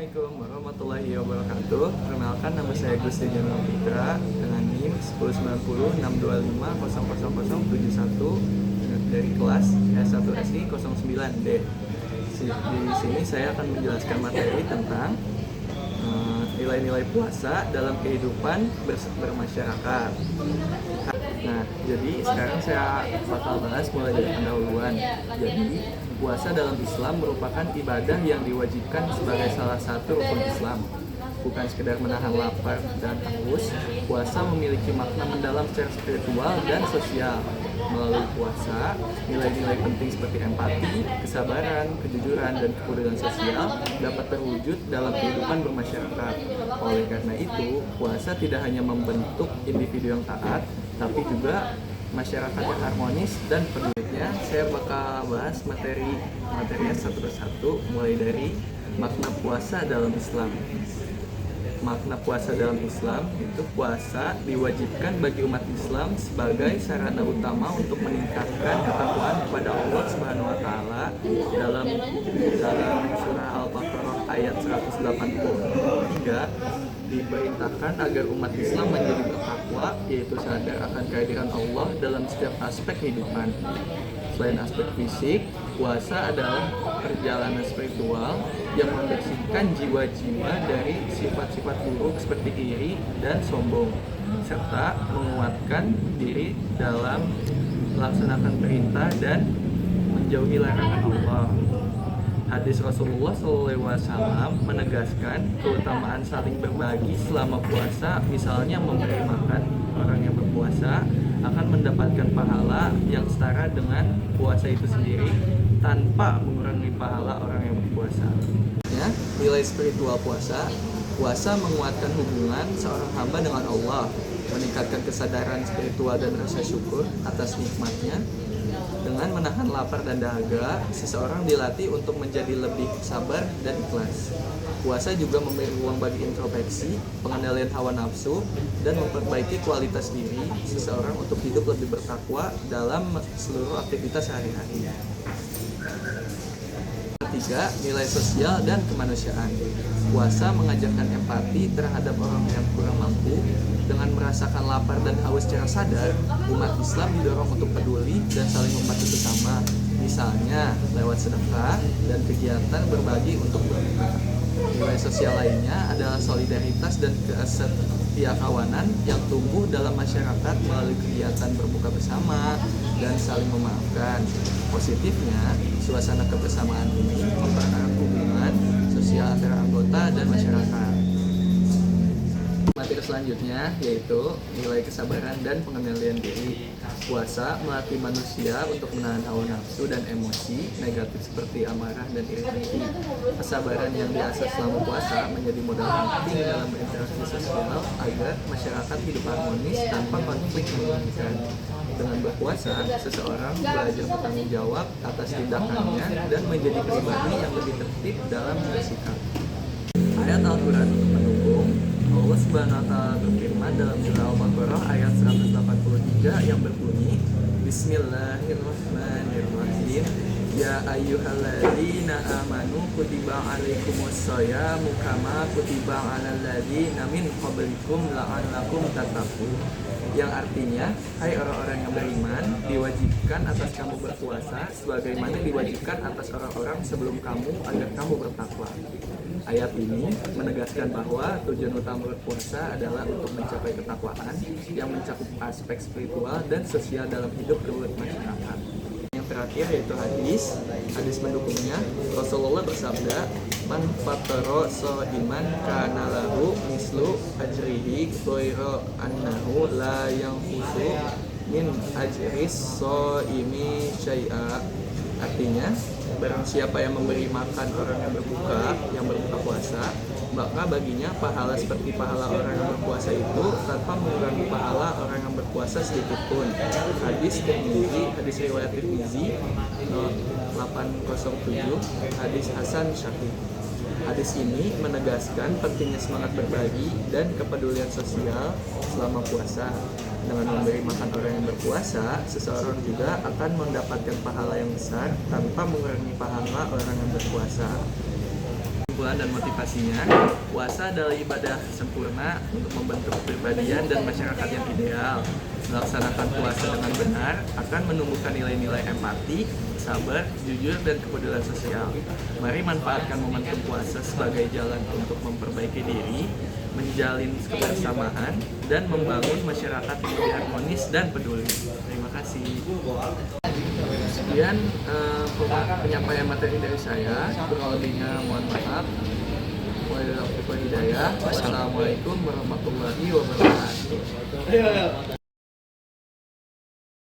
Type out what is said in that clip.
Assalamualaikum warahmatullahi wabarakatuh. Perkenalkan, nama saya Gusti Jamal Putra dengan NIM 1090625000071 dari kelas S1SI 09D. Di sini saya akan menjelaskan materi tentang nilai-nilai puasa dalam kehidupan bermasyarakat. Nah, jadi sekarang saya bakal bahas mulai dari pendahuluan. Jadi, puasa dalam Islam merupakan ibadah yang diwajibkan sebagai salah satu rukun Islam. Bukan sekedar menahan lapar dan haus, puasa memiliki makna mendalam secara spiritual dan sosial. Melalui puasa, nilai-nilai penting seperti empati, kesabaran, kejujuran, dan kepedulian sosial dapat terwujud dalam kehidupan bermasyarakat. Oleh karena itu, puasa tidak hanya membentuk individu yang taat, tapi juga masyarakat yang harmonis dan peduli. Saya bakal bahas materinya satu persatu, mulai dari makna puasa dalam Islam. Makna puasa dalam Islam itu puasa diwajibkan bagi umat Islam sebagai sarana utama untuk meningkatkan ketakwaan kepada Allah Subhanahu wa taala dalam surah Al-Baqarah ayat 183 diperintahkan agar umat Islam menjadi bertakwa, yaitu sadar akan kehadiran Allah dalam setiap aspek kehidupan. Selain aspek fisik, puasa adalah perjalanan spiritual yang membersihkan jiwa-jiwa dari sifat-sifat buruk seperti iri dan sombong, serta menguatkan diri dalam melaksanakan perintah dan menjauhi larangan Allah. Hadis Rasulullah SAW menegaskan keutamaan saling berbagi selama puasa, misalnya memberi makan orang yang berpuasa akan mendapatkan pahala yang setara dengan puasa itu sendiri tanpa mengurangi pahala orang yang berpuasa. Ya, nilai spiritual puasa menguatkan hubungan seorang hamba dengan Allah, meningkatkan kesadaran spiritual dan rasa syukur atas nikmatnya. Dengan menahan lapar dan dahaga, seseorang dilatih untuk menjadi lebih sabar dan ikhlas. Puasa juga memberi ruang bagi introspeksi, pengendalian hawa nafsu, dan memperbaiki kualitas diri seseorang untuk hidup lebih bertakwa dalam seluruh aktivitas sehari-hari. Ketiga, nilai sosial dan kemanusiaan. Puasa mengajarkan empati terhadap orang yang kurang mampu. Dengan merasakan lapar dan haus secara sadar, umat Islam didorong untuk peduli dan saling membantu sesama, misalnya lewat sedekah dan kegiatan berbagi untuk berbuka. Nilai sosial lainnya adalah solidaritas dan kesetiakawanan yang tumbuh dalam masyarakat melalui kegiatan berbuka bersama dan saling memaafkan. Positifnya, suasana kebersamaan ini mempererat hubungan sosial antara anggota dan masyarakat. Materi selanjutnya yaitu nilai kesabaran dan pengendalian diri. Puasa melatih manusia untuk menahan hawa nafsu dan emosi negatif seperti amarah dan iri hati. Kesabaran yang diasah selama puasa menjadi modal penting dalam berinteraksi sosial agar masyarakat hidup harmonis tanpa konflik menginginkan. Dengan berpuasa, seseorang belajar bertanggung jawab atas tindakannya dan menjadi pribadi yang lebih tertib dalam bersikap. Ayat Al-Quran untuk mendukung, Allah Subhanahu wa taala berfirman dalam surah Al-Baqarah ayat 183 yang berbunyi, Bismillahirrahmanirrahim. Ya ayyuhalladzina amanu kutiba alaikumusyayamu kama kutiba alal ladzina min qablikum la'allakum tattaqun. Yang artinya, hai orang-orang yang beriman, diwajibkan atas kamu berpuasa sebagaimana diwajibkan atas orang-orang sebelum kamu agar kamu bertakwa. Ayat ini menegaskan bahwa tujuan utama berpuasa adalah untuk mencapai ketakwaan yang mencakup aspek spiritual dan sosial dalam hidup bermasyarakat. Yang terakhir yaitu hadis mendukungnya. Rasulullah bersabda, man fatara shaiman kana lahu mislu ajrihi ghaira annahu la yanqusu min ajris shaimi syai'a. Artinya, barang siapa yang memberi makan orang yang berbuka puasa, maka baginya pahala seperti pahala orang yang berpuasa itu tanpa mengurangi pahala orang yang berpuasa sedikit pun. Hadis Tirmizi, hadis riwayat Tirmizi 807, hadis Hasan Syahih. Hadis ini menegaskan pentingnya semangat berbagi dan kepedulian sosial selama puasa. Dengan memberi makan orang yang berpuasa, seseorang juga akan mendapatkan pahala yang besar tanpa mengurangi pahala orang yang berpuasa. tujuan dan motivasinya, puasa adalah ibadah sempurna untuk membentuk kepribadian dan masyarakat yang ideal. Melaksanakan puasa dengan benar akan menumbuhkan nilai-nilai empati, sabar, jujur, dan kepedulian sosial. Mari manfaatkan momentum puasa sebagai jalan untuk memperbaiki diri, menjalin kebersamaan, dan membangun masyarakat yang lebih harmonis dan peduli. Terima kasih. Sekian penyampaian materi dari saya. Kurang lebihnya mohon maaf. Wassalamualaikum warahmatullahi wabarakatuh.